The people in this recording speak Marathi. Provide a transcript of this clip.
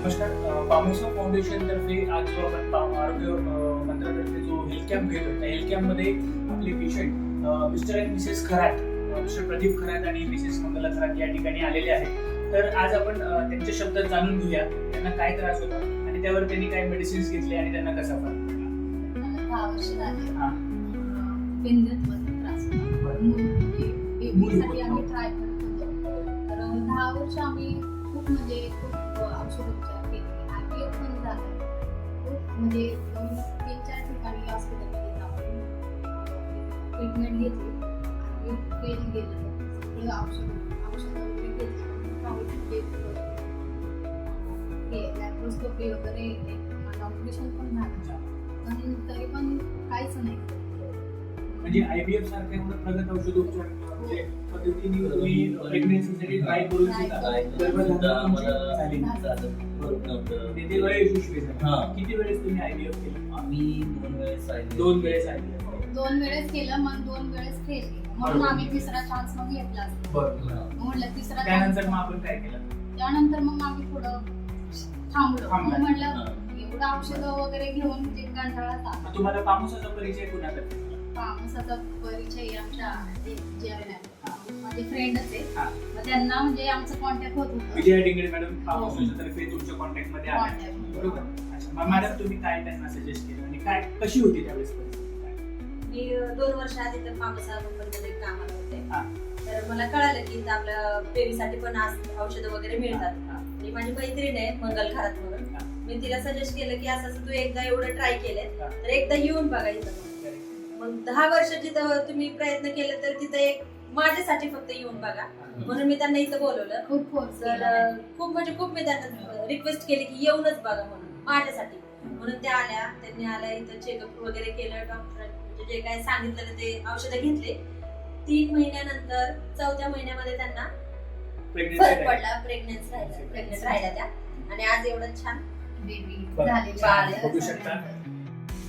नमस्कार. पामोसा फाउंडेशन तर्फे आज जो आपण आरोग्य मंत्रालयातर्फे जो हेल्थ कॅम्प घेतोय त्या हेल्थ कॅम्प मध्ये आपले पेशंट मिस्टर आणि मिसेस खरात, मिस्टर प्रदीप खरात आणि मिसेस मंगला खरात या ठिकाणी आलेले आहेत. तर आज आपण त्यांच्या शब्दात जाणून घेऊया त्यांना काय त्रास होता आणि त्यावर त्यांनी काय मेडिसिन्स घेतले आणि त्यांना कसा फरक पडला. 10 वर्ष झाले. हा. बिंदूमध्ये त्रास होता. बेबीसाठी आम्ही ट्राय करत होतो. तर 10 वर्ष आम्ही खूप औषधोपचार केले. IVF पण झालं. खूप 3-4 ठिकाणी हॉस्पिटलमध्ये जाऊन ट्रीटमेंट घेतली. आणि फेल गेलं. सगळं औषध वगैरे घेतली. लॅप्रोस्कोपी वगैरे माझं ऑपरेशन पण झालं. पण तरी पण काहीच नाही. म्हणजे आयव्हीएफ सारख्या एवढं प्रगत औषधोपचार म्हणजे पद्धतीने तुम्ही प्रेग्नन्सीसाठी ट्राय करून किती वेळेस यशस्वी झाला? किती वेळेस तुम्ही आयव्हीएफ केलं? आम्ही 2 वेळेस IVF. 2 वेळेस केलं, मग 2 वेळेस फेल केलं. म्हणून आम्ही तिसरा चान्स मग घेतला. म्हटलं तिसरा त्यानंतर मग आपण काय केलं? त्यानंतर मग आम्ही थोडं थांबलो. थांबला. मग म्हटलं एवढं औषधं वगैरे घेऊन कंटाळा आला. मग तुम्हाला पामोसाचा परिचय कुणाकडे? पामोसाचा परिचय आमच्या माझे फ्रेंडच आहे. हा. मग त्यांना आमचं कॉन्टॅक्ट होत होतं. विजया डिंगळे मॅडम पामोसाच्या तर्फे तुमच्या कॉन्टॅक्ट मध्ये आल्या. Contact. बरोबर. अच्छा, मग मॅडम तुम्ही काय त्यांना सजेस्ट केलं आणि काय कशी होती त्यावेळेस परिस्थिती काय? मी 2 वर्ष आधी तर पामोसा कंपनीमध्ये कामाला हा. होते. तर मला कळालं की इथं आपल्या बेबीसाठी पण औषधं वगैरे मिळतात. हा. आणि माझी मैत्रीण आहे मंगल खरात म्हणून. हा. मी तिला सजेस्ट केलं की असं तू एकदा एवढं ट्राय केले हा. तर एकदा येऊन बघा इथं. मग 10 वर्ष जिथं तुम्ही प्रयत्न केले तर तिथं एक माझ्यासाठी फक्त येऊन बघा म्हणून मी त्यांना इथं बोलवलं. खूप फोर्स तर खूप मी त्यांना रिक्वेस्ट केली की येऊनच बघा म्हणून माझ्यासाठी. म्हणून त्या आल्या. त्यांनी आल्या इथं चेकअप वगैरे केलं. डॉक्टर जे काय सांगितलं ते औषधं घेतले. 3 महिन्यानंतर 4थ्या महिन्यामध्ये त्यांना फरक पडला. प्रेग्नेंट राहिल्या त्या. आणि आज एवढं छान बेबी बरं. झालेलं आहे. बघू शकता